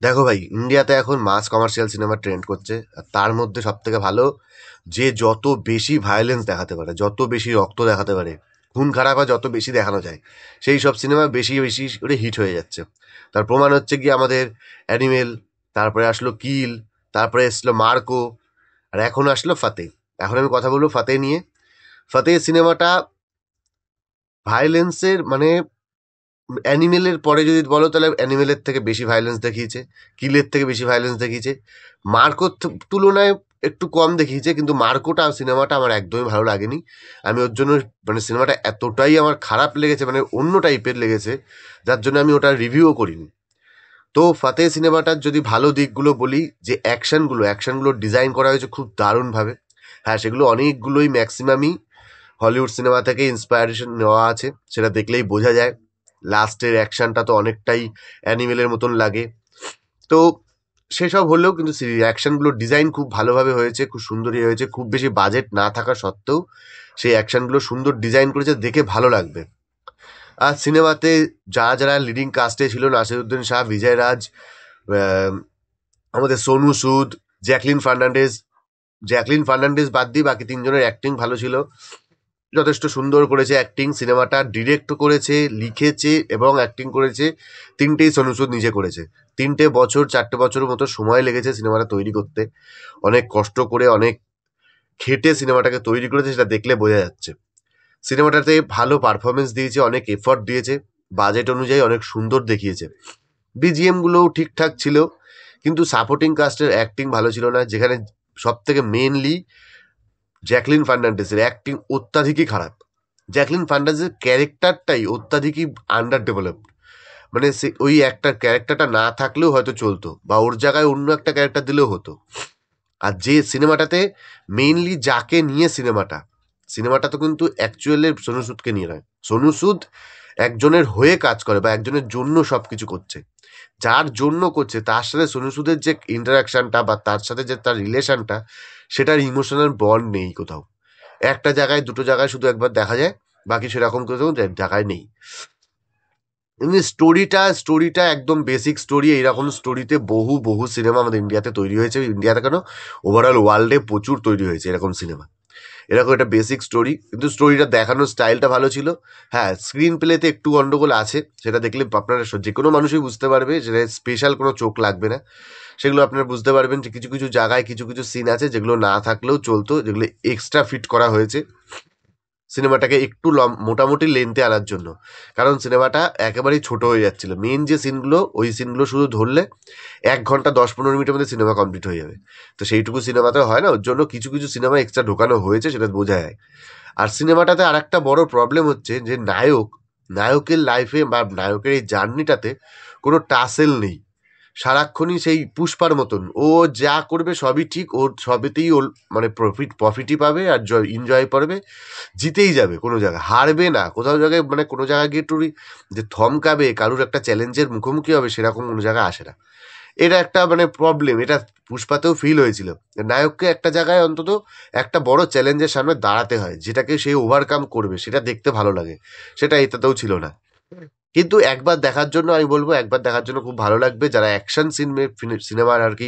দেখো ভাই, ইন্ডিয়াতে এখন মাস কমার্শিয়াল সিনেমা ট্রেন্ড করছে, আর তার মধ্যে সব থেকে ভালো যে যত বেশি ভায়োলেন্স দেখাতে পারে, যত বেশি রক্ত দেখাতে পারে, খুন খারাপা যত বেশি দেখানো যায়, সেই সব সিনেমা বেশি বেশি করে হিট হয়ে যাচ্ছে। তার প্রমাণ হচ্ছে কি আমাদের অ্যানিমেল, তারপরে আসলো কিল, তারপরে আসলো মার্কো, আর এখন আসলো ফাতে। এখন আমি কথা বলবো ফাতে নিয়ে। ফাতে সিনেমাটা ভায়োলেন্সের মানে অ্যানিমেলের পরে যদি বলো তাহলে অ্যানিমেলের থেকে বেশি ভায়োলেন্স দেখিয়েছে, কিলের থেকে বেশি ভায়োলেন্স দেখিয়েছে। মার্কোর তুলনায় একটু কম দেখিয়েছে, কিন্তু মার্কোটা সিনেমাটা আমার একদমই ভালো লাগেনি। আমি ওর জন্য মানে সিনেমাটা এতটাই আমার খারাপ লেগেছে, মানে অন্য টাইপের লেগেছে, যার জন্য আমি ওটার রিভিউও করিনি। তো ফাতে সিনেমাটার যদি ভালো দিকগুলো বলি, যে অ্যাকশনগুলো ডিজাইন করা হয়েছে খুব দারুণভাবে। হ্যাঁ, সেগুলো অনেকগুলোই ম্যাক্সিমামই হলিউড সিনেমা থেকে ইন্সপায়ারেশন নেওয়া আছে, সেটা দেখলেই বোঝা যায়। লাস্টের অ্যাকশনটা তো অনেকটাই অ্যানিমেলের মতন লাগে। তো সেসব হলেও কিন্তু অ্যাকশনগুলোর ডিজাইন খুব ভালোভাবে হয়েছে, খুব সুন্দরই হয়েছে। খুব বেশি বাজেট না থাকা সত্ত্বেও সেই অ্যাকশনগুলো সুন্দর ডিজাইন করেছে, দেখে ভালো লাগবে। আর সিনেমাতে যারা যারা লিডিং কাস্টে ছিল, নাসিরুদ্দিন শাহ, বিজয় রাজ, আহ, আমাদের সোনু সুদ, জ্যাকলিন ফার্নান্ডেজ। জ্যাকলিন ফার্নান্ডেজ বাদ দিয়ে বাকি তিনজনের অ্যাক্টিং ভালো ছিল, যথেষ্ট সুন্দর করেছে অ্যাক্টিং। সিনেমাটা ডিরেক্ট করেছে, লিখেছে এবং অ্যাক্টিং করেছে তিনটেই সোনু সুদ নিজে করেছে। 3 বছর 4 বছরের মতো সময় লেগেছে সিনেমাটা তৈরি করতে। অনেক কষ্ট করে, অনেক খেটে সিনেমাটাকে তৈরি করেছে, সেটা দেখলে বোঝা যাচ্ছে। সিনেমাটাতে ভালো পারফরমেন্স দিয়েছে, অনেক এফর্ট দিয়েছে, বাজেট অনুযায়ী অনেক সুন্দর দেখিয়েছে। বিজিএম গুলোও ঠিকঠাক ছিল, কিন্তু সাপোর্টিং কাস্টের অ্যাক্টিং ভালো ছিল না, যেখানে সব থেকে মেনলি জ্যাকলিন ফার্নান্ডেসের অ্যাক্টিং অত্যাধিকই খারাপ। জ্যাকলিন ফার্নান্ডেসের ক্যারেক্টারটাই অত্যাধিকই আন্ডার ডেভেলপড। মানে সে ওই একটা ক্যারেক্টারটা না থাকলেও হয়তো চলতো, বা ওর জায়গায় অন্য একটা ক্যারেক্টার দিলেও হতো। আর যে সিনেমাটাতে মেইনলি যাকে নিয়ে সিনেমাটা তো কিন্তু অ্যাকচুয়ালি সোনু সুদকে নিয়ে নয়। সোনু সুদ একজনের হয়ে কাজ করে বা একজনের জন্য সব কিছু করছে। যার জন্য করছে তার সাথে সোনু সুদের যে ইন্টারাকশনটা বা তার সাথে যে তার রিলেশনটা, সেটার ইমোশনাল বন্ড নেই কোথাও। একটা জায়গায়, দুটো জায়গায় শুধু একবার দেখা যায়, বাকি সেরকম কোথাও জায়গায় নেই। এমনি স্টোরিটা একদম বেসিক স্টোরি। এইরকম স্টোরিতে বহু বহু সিনেমা আমাদের ইন্ডিয়াতে তৈরি হয়েছে, ইন্ডিয়াতে কেন, ওভারঅল ওয়ার্ল্ডে প্রচুর তৈরি হয়েছে এরকম সিনেমা। এরকম একটা বেসিক স্টোরি, কিন্তু স্টোরিটা দেখানোর স্টাইলটা ভালো ছিল। হ্যাঁ, স্ক্রিন প্লেতে একটু গন্ডগোল আছে, সেটা দেখলে আপনারা যে কোনো মানুষই বুঝতে পারবে, সেটা স্পেশাল কোনো চোখ লাগবে না। সেগুলো আপনারা বুঝতে পারবেন যে কিছু কিছু জায়গায় কিছু কিছু সিন আছে যেগুলো না থাকলেও চলতো, যেগুলো এক্সট্রা ফিট করা হয়েছে সিনেমাটাকে একটু মোটামুটি লেন্থে আনার জন্য। কারণ সিনেমাটা একেবারেই ছোট হয়ে যাচ্ছিল। মেন যে সিনগুলো, ওই সিনগুলো শুধু ধরলে 1 ঘন্টা 10-15 মিনিটের মধ্যে সিনেমা কমপ্লিট হয়ে যাবে। তো সেইটুকু সিনেমাতে হয় না, ওর জন্য কিছু কিছু সিনেমা এক্সট্রা ঢোকানো হয়েছে, সেটা বোঝা যায়। আর সিনেমাটাতে আর একটা বড় প্রবলেম হচ্ছে যে নায়কের লাইফে বা নায়কের এই জার্নিটাতে কোনো টাসেল নেই। সারাক্ষণই সেই পুষ্পার মতন, ও যা করবে সবই ঠিক, ওর সবেতেই ওর মানে প্রফিটই পাবে, আর এনজয় করবে, জিতেই যাবে, কোনো জায়গায় হারবে না। কোথাও জায়গায় মানে কোনো জায়গায় গিয়ে একটু যে থমকাবে, কারুর একটা চ্যালেঞ্জের মুখোমুখি হবে, সেরকম কোনো জায়গায় আসে না। এটা একটা মানে প্রবলেম, এটা পুষ্পাতেও ফিল হয়েছিল। নায়ককে একটা জায়গায় অন্তত একটা বড় চ্যালেঞ্জের সামনে দাঁড়াতে হয়, যেটাকে সে ওভারকাম করবে, সেটা দেখতে ভালো লাগে। সেটা এটাতেও ছিল না। কিন্তু একবার দেখার জন্য আমি বলবো, একবার দেখার জন্য খুব ভালো লাগবে। যারা অ্যাকশন সিনেমার আর কি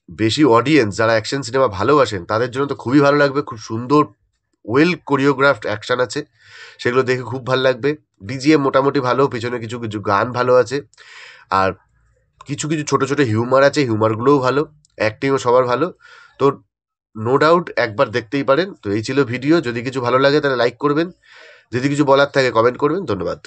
বেশি অডিয়েন্স, যারা অ্যাকশন সিনেমা ভালোবাসেন, তাদের জন্য তো খুবই ভালো লাগবে। খুব সুন্দর ওয়েল কোরিওগ্রাফড অ্যাকশন আছে, সেগুলো দেখে খুব ভালো লাগবে। বিজিএম মোটামুটি ভালো, পেছনে কিছু কিছু গান ভালো আছে, আর কিছু কিছু ছোট ছোট হিউমার আছে, হিউমারগুলোও ভালো, অ্যাক্টিংও সবার ভালো। তো নো ডাউট একবার দেখতেই পারেন। তো এই ছিল ভিডিও। যদি কিছু ভালো লাগে তাহলে লাইক করবেন, যদি কিছু বলার থাকে কমেন্ট করবেন। ধন্যবাদ।